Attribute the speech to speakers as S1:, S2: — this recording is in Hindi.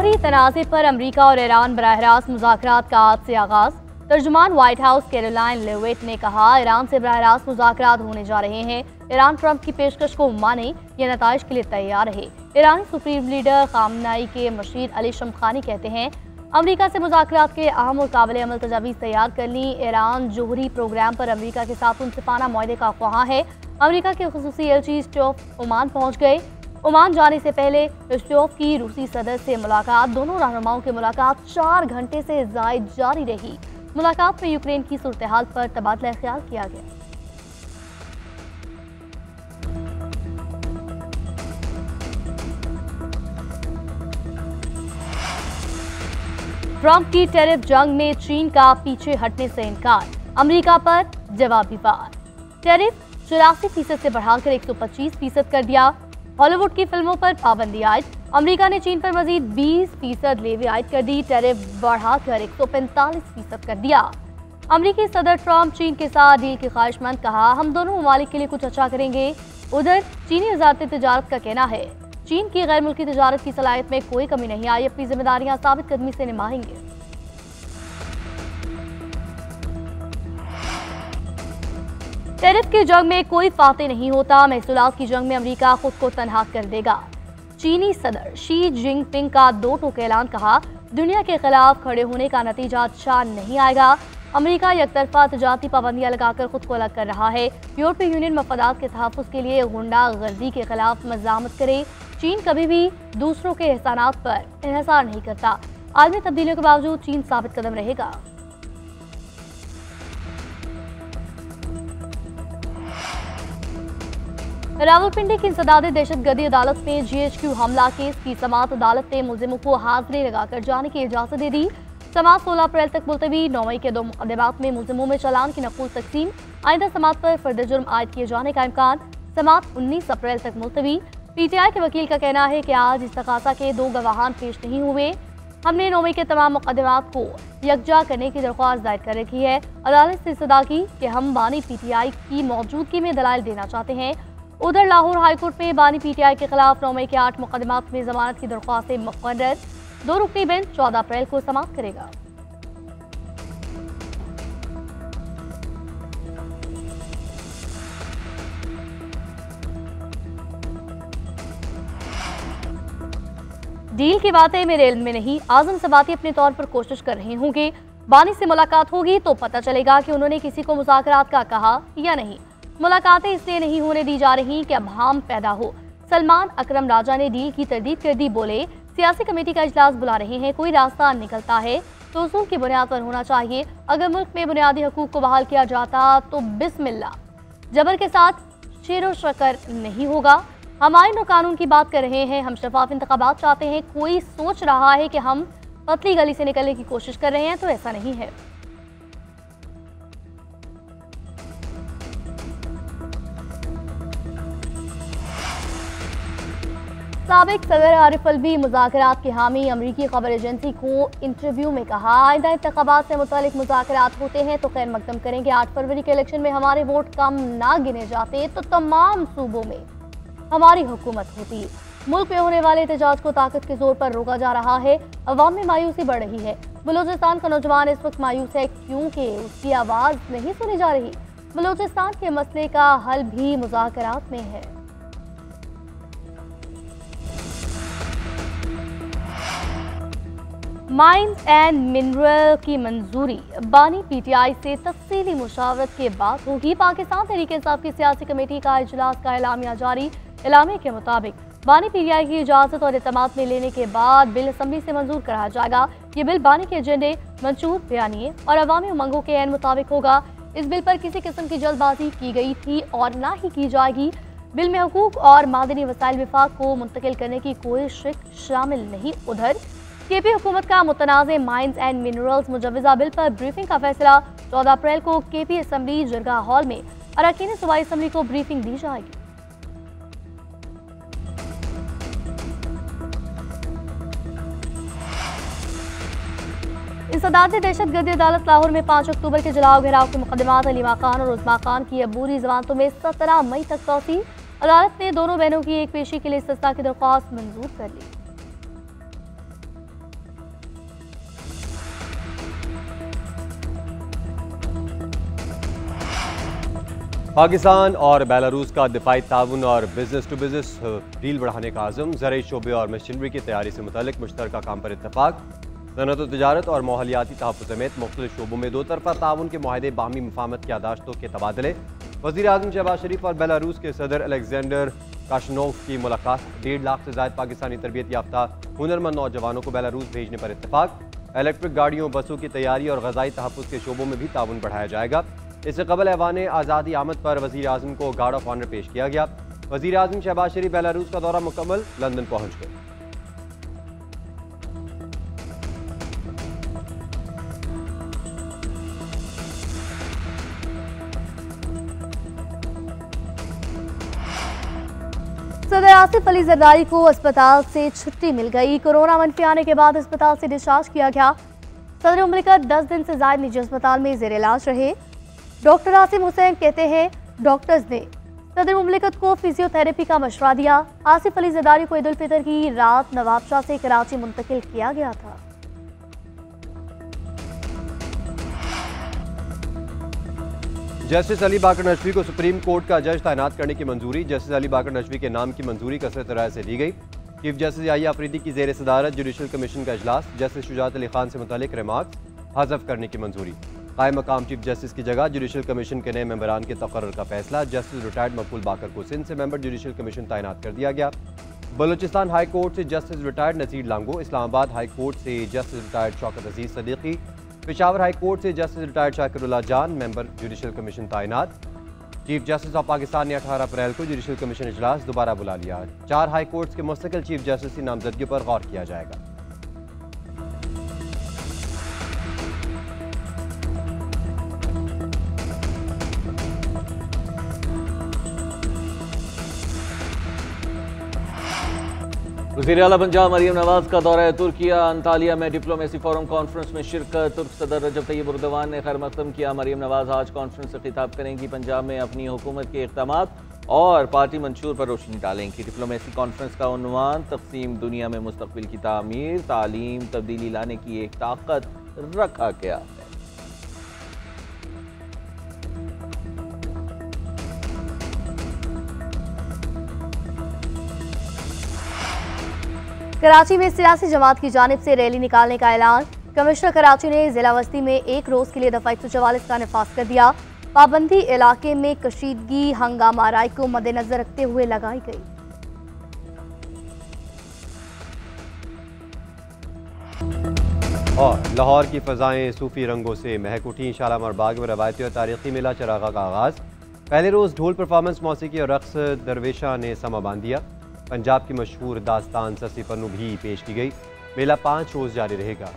S1: जौहरी तनाज़े पर अमरीका और ईरान बराह रास्त मुज़ाकरात का आज से आगाज। तर्जुमान व्हाइट हाउस कैरोलाइन लेविट ने कहा, ईरान से बराह रास्त मुज़ाकरात होने जा रहे हैं। ईरान ट्रंप की पेशकश को माने या नताइज के लिए तैयार रहे। ईरानी सुप्रीम लीडर खामनाई के मशीर अली शमखानी कहते हैं, अमरीका से मुज़ाकरात के अहम और काबिल अमल तजावीज़ तैयार कर ली। ईरान जोहरी प्रोग्राम पर अमरीका के साथ मुनसिफाना मुआहदे का ख्वाह है। अमरीका के खुसूसी एलची स्टोफ ओमान पहुँच गए। ओमान जाने से पहले स्टोफ की रूसी सदर से मुलाकात। दोनों रहनुमाओं की मुलाकात 4 घंटे से ज़ायद जारी रही। मुलाकात में यूक्रेन की सूरत हाल पर तबादला ख्याल किया गया। ट्रंप की टैरिफ जंग में चीन का पीछे हटने से इनकार। अमेरिका पर जवाबी वार। टैरिफ 84% से बढ़ाकर 125% कर दिया। हॉलीवुड की फिल्मों पर पाबंदी आयद। अमेरिका ने चीन पर मजीद 20% लेवी आयद कर दी। टैरिफ बढ़ाकर 145% कर दिया। अमेरिकी सदर ट्रंप चीन के साथ डील की ख्वाहिशमंद, कहा हम दोनों ममालिक के लिए कुछ अच्छा करेंगे। उधर चीनी वजारत तिजारत का कहना है, चीन की गैर मुल्की तिजारत की सलाहियत में कोई कमी नहीं आई, अपनी जिम्मेदारियां साबित कदमी से निभाएंगे। टैरिफ की जंग में कोई फाते नहीं होता। महसूलात की जंग में अमेरिका खुद को तनहा कर देगा। चीनी सदर शी जिनपिंग का 2 टोक ऐलान, कहा दुनिया के खिलाफ खड़े होने का नतीजा अच्छा नहीं आएगा। अमेरिका एकतरफा तजारती पाबंदियां लगाकर खुद को अलग कर रहा है। यूरोपीय यूनियन मफादात के तहफ़्फ़ुज़ के लिए गुंडा गर्दी के खिलाफ मज़ामत करे। चीन कभी भी दूसरों के एहसानात पर इन्हिसार नहीं करता। आलमी तब्दीलियों के बावजूद चीन साबित कदम रहेगा। रावलपिंडी की इंसदादी दहशतगर्दी अदालत में GHQ हमला केस की समाअत अदालत ने मुलजिमों को हाजिरी लगाकर जाने की इजाजत दे दी। समाअत 16 अप्रैल तक मुलतवी। 9 मई के 2 मुकदमात में मुलजिमों में चालान की नकुल तकसीम। आइंदा समाअत पर फर्द जुर्म आयद किए जाने का इम्कान। समाअत 19 अप्रैल तक मुलतवी। PTI के वकील का कहना है कि आज इस तकाजा के 2 गवाहान पेश नहीं हुए। हमने 9 मई के तमाम मुकदमात को यकजा करने की दरख्वास्त दायर कर रखी है। अदालत से सदा की कि हम बानी PTI की मौजूदगी में दलाइल देना चाहते हैं। उधर लाहौर हाईकोर्ट में बानी PTI के खिलाफ 9 मई के 8 मुकदमात में जमानत की दरख्वास्तें मुकर्रर। 2 रुकनी बेंच 14 अप्रैल को समाप्त करेगा। डील की बातें मेरे इल्म में नहीं। आजम सबाती अपने तौर पर कोशिश कर रहे होंगे। बानी से मुलाकात होगी तो पता चलेगा कि उन्होंने किसी को मुज़ाकरात का कहा या नहीं। मुलाकातें इसलिए नहीं होने दी जा रही कि अबहाम पैदा हो। सलमान अकरम राजा ने डील की तरदीद कर दी। बोले, सियासी कमेटी का इजलास बुला रहे हैं, कोई रास्ता निकलता है तो उसूल की बुनियाद पर होना चाहिए। अगर मुल्क में बुनियादी हकूक को बहाल किया जाता तो बिस्मिल्लाह, जबर के साथ शेरो शकर नहीं होगा। हम आईन और कानून की बात कर रहे हैं। हम शफाफ इंतखाबात चाहते हैं। कोई सोच रहा है कि हम पतली गली से निकलने की कोशिश कर रहे हैं, तो ऐसा नहीं है। साबिक सदर आरिफ अलवी मुज़ाकरात के हामी। अमरीकी खबर एजेंसी को इंटरव्यू में कहा, आइंदा इंतखाबात से मुतालिक मुज़ाकरात होते हैं तो खैर मकदम करेंगे। 8 फरवरी के इलेक्शन में हमारे वोट कम ना गिने जाते तो तमाम सूबों में हमारी हुकूमत होती। मुल्क में होने वाले एहतजाज को ताकत के जोर पर रोका जा रहा है। अवाम में मायूसी बढ़ रही है। बलूचिस्तान का नौजवान इस वक्त मायूस है क्योंकि उसकी आवाज़ नहीं सुनी जा रही। बलूचिस्तान के मसले का हल भी मुज़ाकरात में है। माइंस एंड मिनरल की मंजूरी बानी PTI से तफसीली मुशावरत के बाद होगी। पाकिस्तान तहरीक इंसाफ की सियासी कमेटी का इजलास का एलामिया जारी। एलामे के मुताबिक बानी PTI की इजाज़त और इत्तमाद में लेने के बाद बिल असम्बली से मंजूर कराया जाएगा। ये बिल बानी के एजेंडे, मंशूर, बयानिए और अवामी उमंगों के ऐन मुताबिक होगा। इस बिल पर किसी किस्म की जल्दबाजी की गई थी और ना ही की जाएगी। बिल में हुकूक और मादनी वसाइल विफाक को मुंतकिल करने की कोई शिक शामिल नहीं। उधर KP हुकूमत का मुतनाज़े माइंस एंड मिनरल्स मुजवजा बिल पर ब्रीफिंग का फैसला। 14 अप्रैल को KP असम्बली जरगा हॉल में अरकान सूबाई असम्बली को ब्रीफिंग दी जाएगी। इंसदादी दहशतगर्दी अदालत लाहौर में 5 अक्टूबर के जलाओ घेराव के मुकदमात अलीमा खान और उस्मा खान की अबूरी जमानतों में 17 मई तक तौसी। अदालत ने दोनों बहनों की एक पेशी के लिए इस्तिस्ना की दरख्वास्त मंजूर कर ली।
S2: पाकिस्तान और बेलारूस का दिफाई ताउन और बिजनेस टू बिजनेस डील बढ़ाने का आज़म, ज़राई शोबे और मशीनरी की तैयारी से मुतल्लिक मुश्तरका काम पर इत्तफाक। सनअत व तजारत और माहौलियाती तहफ़्फ़ुज़ समेत मुख्तलिफ शोबों में दो तरफ़ा ताउन के माहदे बाहमी मफाहमत की यादाश्तों के तबादले। वज़ीर आज़म शहबाज शरीफ और बेलारूस के सदर अलेक्जेंडर काशनोव की मुलाकात। 1.5 लाख से ज़ायद पाकिस्तानी तरबियत याफ्ता हुनरमंद नौजवानों को बेलारूस भेजने पर इत्तफाक। इलेक्ट्रिक गाड़ियों बसों की तैयारी और ग़ज़ाई तहफ़्फ़ुज़ के शोबों में भी ताउन बढ़ाया जाएगा। इससे कबल ऐवान आज़ादी आमद पर वज़ीर आज़म को गार्ड ऑफ ऑनर पेश किया गया। वज़ीर आज़म शहबाज शरीफ बेलारूस का दौरा मुकम्मल, लंदन पहुँच गए।
S1: सदर आसिफ अली जरदारी को अस्पताल से छुट्टी मिल गई। कोरोना मनफी आने के बाद अस्पताल से डिस्चार्ज किया गया। सदर मुमलिकत 10 दिन से ज़ायद निजी अस्पताल में ज़ेर इलाज रहे। डॉक्टर आसिम हुसैन कहते हैं, डॉक्टर्स ने सदर मुमलिकत को फिजियोथेरेपी का मशवरा दिया। आसिफ अली जरदारी को ईद उल फितर की रात नवाबशाह से कराची मुंतकिल किया गया था।
S2: जस्टिस अली बाकर नजवी को सुप्रीम कोर्ट का जज तैनात करने की मंजूरी। जस्टिस अली बाकर नजवी के नाम की मंजूरी कसरत राय से दी गई। चीफ जस्टिस याहिया अफरीदी की जेर सदारत जुडिशल कमीशन का इजलास। जस्टिस शुजात अली खान से मुतालिक रिमार्क्स हज़फ करने की मंजूरी। कायम मकाम चीफ जस्टिस की जगह जुडिशल कमीशन के नए मेंबरान के तकर्रुर का फैसला। जस्टिस रिटायर्ड मकबूल बाकर को सिंध से मेंबर जुडिशल कमीशन तैनात कर दिया गया। बलूचिस्तान हाई कोर्ट से justice retired Naseer Lango. Islamabad high court से justice retired Shaukat Aziz Siddiqui. Peshawar high court से justice retired Shakirullah Jan member judicial commission तैनात। चीफ जस्टिस ऑफ पाकिस्तान ने 18 अप्रैल को जुडिशल कमीशन इजलास दोबारा बुला लिया। 4 हाई कोर्ट्स के मुस्तकिल चीफ जस्टिस की नामजदगी पर गौर किया जाएगा।
S3: वज़ीर आला पंजाब मरीम नवाज का दौरा तुर्किया। अंतालिया में डिप्लोमेसी फोरम कॉन्फ्रेंस में शिरकत। तुर्क सदर रजब तैयब एर्दोगान ने खैर मकदम किया। मरीम नवाज आज कॉन्फ्रेंस से खिताब करेंगी। पंजाब में अपनी हुकूमत के इक़दामात और पार्टी मंशूर पर रोशनी डालेंगी। डिप्लोमेसी कॉन्फ्रेंस का उन्वान तक़सीम दुनिया में मुस्तक़बिल की तामीर, तालीम, तब्दीली लाने की एक ताकत रखा गया है।
S1: कराची में सियासी जमात की जानिब से रैली निकालने का ऐलान। कमिश्नर कराची ने जिला वस्ती में एक रोज के लिए दफा 144 का नफाज कर दिया। पाबंदी इलाके में कशीदगी हंगामा आराई को मद्देनजर रखते हुए लगाई गई।
S2: और लाहौर की फजाएं सूफी रंगों से महक उठी। शालामार बाग में रवायती और तारीखी मेला चरागा का आगाज। पहले रोज ढोल परफॉर्मेंस, मौसीकी और रक्स दरवेशा ने समा बांध दिया। पंजाब की मशहूर दास्तान ससी पन्नू भी पेश की गई। मेला 5 रोज जारी रहेगा।